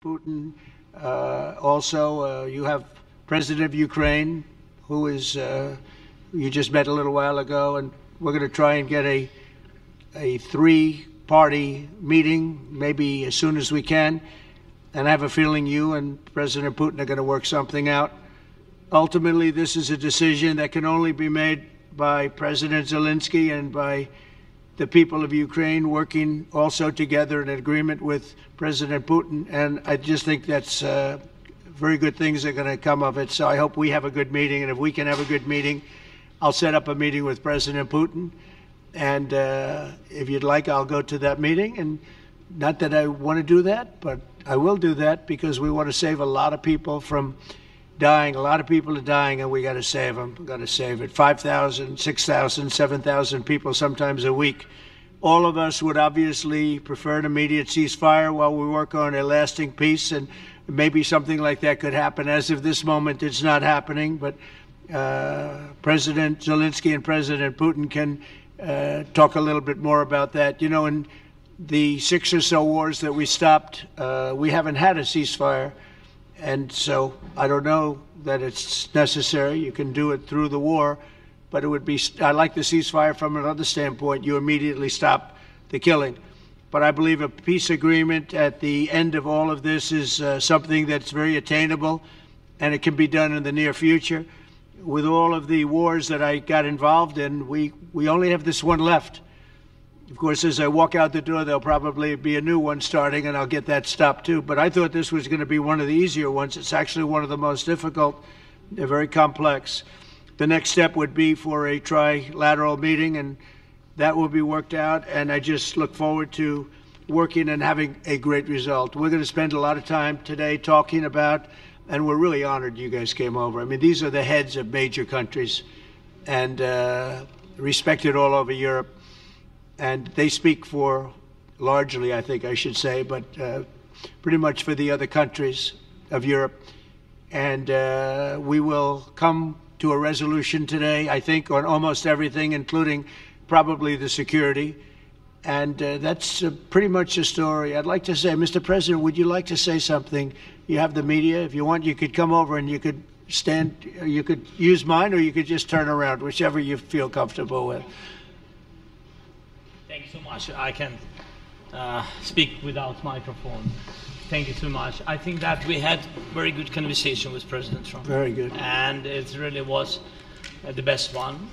Putin. Also, you have President of Ukraine, who is you just met a little while ago, and we're going to try and get a three-party meeting, maybe as soon as we can. And I have a feeling you and President Putin are going to work something out. Ultimately, this is a decision that can only be made by President Zelensky and by the people of Ukraine working also together in agreement with President Putin. And I just think that's very good things are going to come of it. So I hope we have a good meeting. And if we can have a good meeting, I'll set up a meeting with President Putin. And if you'd like, I'll go to that meeting. And not that I want to do that, but I will do that because we want to save a lot of people from dying. A lot of people are dying, and we got to save them. We got to save it. 5,000, 6,000, 7,000 people sometimes a week. All of us would obviously prefer an immediate ceasefire while we work on a lasting peace, and maybe something like that could happen. As of this moment, it's not happening, but President Zelensky and President Putin can talk a little bit more about that. You know, in the 6 or so wars that we stopped, we haven't had a ceasefire. And so I don't know that it's necessary. You can do it through the war, but it would be, I like the ceasefire from another standpoint. You immediately stop the killing. But I believe a peace agreement at the end of all of this is something that's very attainable, and it can be done in the near future. With all of the wars that I got involved in, we only have this one left. Of course, as I walk out the door, there'll probably be a new one starting, and I'll get that stopped too. But I thought this was going to be one of the easier ones. It's actually one of the most difficult. They're very complex. The next step would be for a trilateral meeting, and that will be worked out. And I just look forward to working and having a great result. We're going to spend a lot of time today talking about, and we're really honored you guys came over. I mean, these are the heads of major countries and respected all over Europe. And they speak for, largely, I think I should say, but pretty much for the other countries of Europe. And we will come to a resolution today, I think, on almost everything, including probably the security. And that's pretty much the story. I'd like to say, Mr. President, would you like to say something? You have the media. If you want, you could come over and you could stand, you could use mine, or you could just turn around, whichever you feel comfortable with. Thank you so much. I can speak without microphone. Thank you so much. I think that we had very good conversation with President Trump. Very good. And it really was the best one.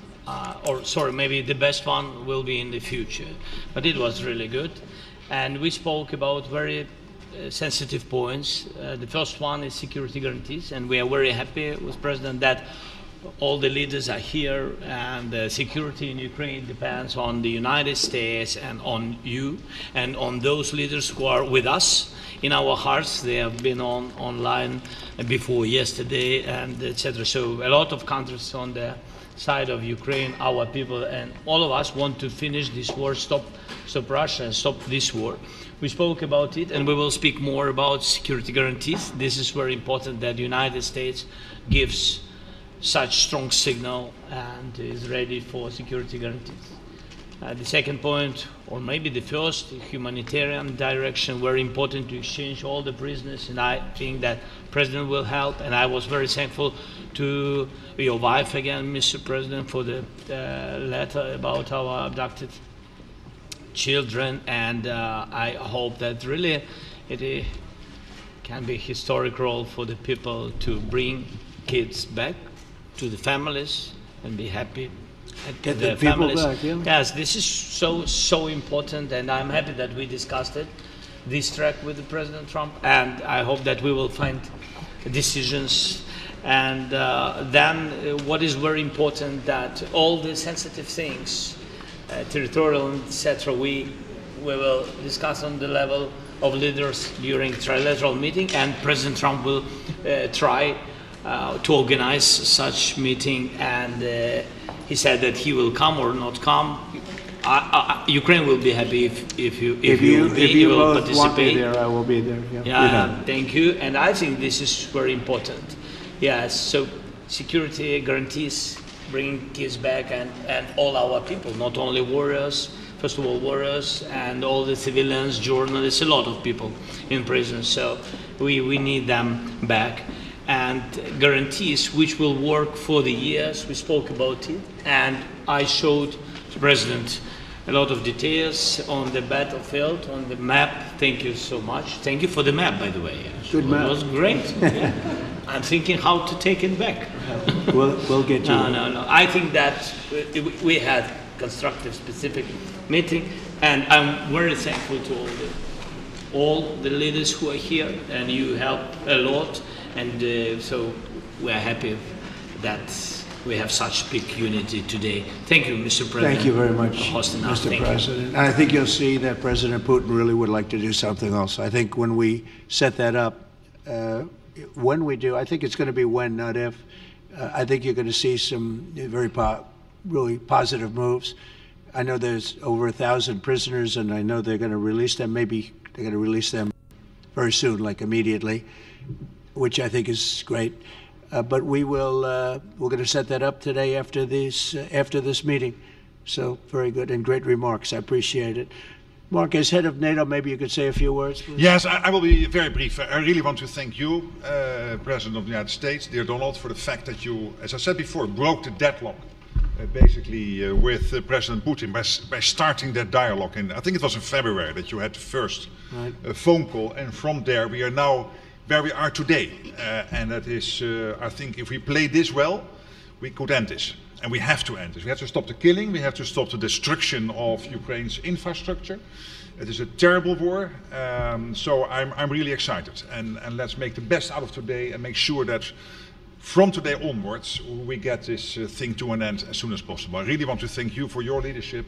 Or sorry, maybe the best one will be in the future. But it was really good. And we spoke about very sensitive points. The first one is security guarantees. And we are very happy with President that all the leaders are here, and the security in Ukraine depends on the United States and on you and on those leaders who are with us in our hearts. They have been online before yesterday, and etc. So a lot of countries on the side of Ukraine, our people, and all of us want to finish this war, stop Russia and stop this war. We spoke about it, and we will speak more about security guarantees. This is very important that the United States gives such strong signal and is ready for security guarantees. The second point, or maybe the first, humanitarian direction, very important to exchange all the prisoners, and I think that President will help. And I was very thankful to your wife again, Mr. President, for the letter about our abducted children, and I hope that really it can be a historic role for the people to bring kids back to the families and be happy at Get the people families. back, yeah. Yes, this is so important, and I'm happy that we discussed it, this track with the President Trump, and I hope that we will find decisions. And then what is very important, that all the sensitive things, territorial, etc., we will discuss on the level of leaders during trilateral meeting, and President Trump will try to organize such meeting, and he said that he will come or not come. Ukraine will be happy if you will both participate. want me there, I will be there. Yeah, yeah, thank you. And I think this is very important. Yes, so security guarantees, bringing kids back, and all our people, not only warriors first of all, warriors and all the civilians, journalists, a lot of people in prison. So we need them back. And guarantees which will work for the years. We spoke about it, and I showed the President a lot of details on the battlefield, on the map. Thank you so much. Thank you for the map, by the way. Good map. It was great. Yeah. I'm thinking how to take it back. We'll get you. No. I think that we had constructive, specific meeting, and I'm very thankful to all the leaders who are here, and you help a lot. And so we are happy that we have such big unity today. Thank you, Mr. President. Thank you very much, for hosting us. Mr. President. And I think you'll see that President Putin really would like to do something else. I think when we set that up, when we do, I think it's going to be when, not if. I think you're going to see some really positive moves. I know there's over 1,000 prisoners, and I know they're going to release them. Maybe they're going to release them very soon, like immediately, which I think is great. But we're going to set that up today after this meeting. So very good and great remarks. I appreciate it. Mark, as head of NATO, maybe you could say a few words, please. Yes, I will be very brief. I really want to thank you, President of the United States, dear Donald, for the fact that you, as I said before, broke the deadlock basically with President Putin by starting that dialogue. And I think it was in February that you had the first phone call, and from there we are now where we are today. And that is, I think if we play this well, we could end this. And we have to end this. We have to stop the killing. We have to stop the destruction of Ukraine's infrastructure. It is a terrible war. So I'm really excited. And let's make the best out of today and make sure that from today onwards, we get this thing to an end as soon as possible. I really want to thank you for your leadership,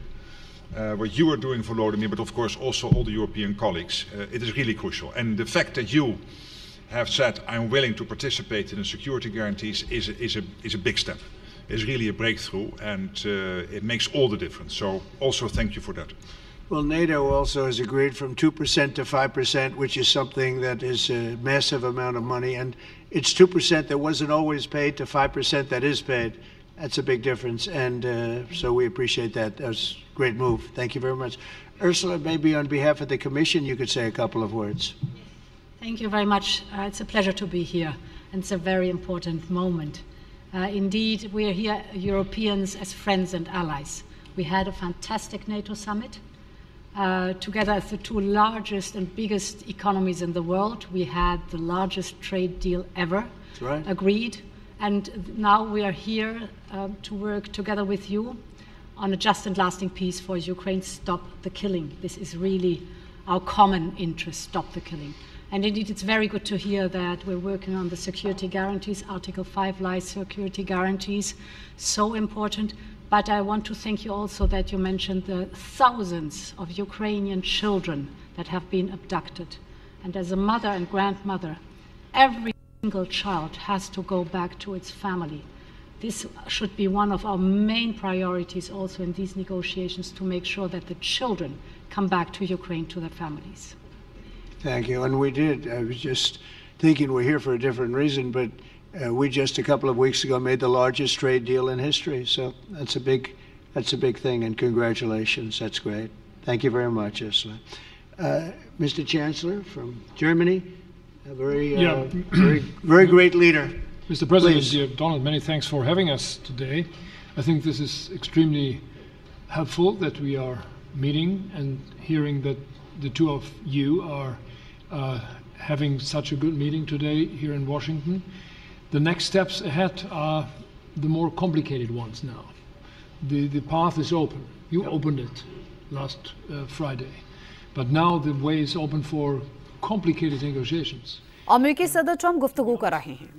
what you are doing for Volodymyr, but of course also all the European colleagues. It is really crucial. And the fact that you have said, I'm willing to participate in the security guarantees is a big step. It's really a breakthrough, and it makes all the difference. So also thank you for that. Well, NATO also has agreed from 2% to 5%, which is something that is a massive amount of money. And it's 2% that wasn't always paid to 5% that is paid. That's a big difference. And so we appreciate that. That was a great move. Thank you very much. Ursula, maybe on behalf of the Commission, you could say a couple of words. Thank you very much. It's a pleasure to be here, and it's a very important moment. Indeed, we are here, Europeans, as friends and allies. We had a fantastic NATO summit. Together as the two largest and biggest economies in the world, we had the largest trade deal ever agreed. And now we are here to work together with you on a just and lasting peace for Ukraine. Stop the killing. This is really our common interest, stop the killing. And indeed, it's very good to hear that we're working on the security guarantees, Article 5 lies security guarantees, so important. But I want to thank you also that you mentioned the thousands of Ukrainian children that have been abducted. And as a mother and grandmother, every single child has to go back to its family. This should be one of our main priorities also in these negotiations, to make sure that the children come back to Ukraine, to their families. Thank you. And we did. I was just thinking we're here for a different reason, but we just a couple of weeks ago made the largest trade deal in history. So that's a big thing, and congratulations. That's great. Thank you very much, Ursula. Mr. Chancellor from Germany, a very great leader. Mr. President, dear Donald, many thanks for having us today. I think this is extremely helpful that we are meeting and hearing that the two of you are having such a good meeting today here in Washington. The next steps ahead are the more complicated ones now. The path is open. You opened it last Friday. But now the way is open for complicated negotiations. अमेरिकी सदर Trump गुफ्तगू कर रहे हैं।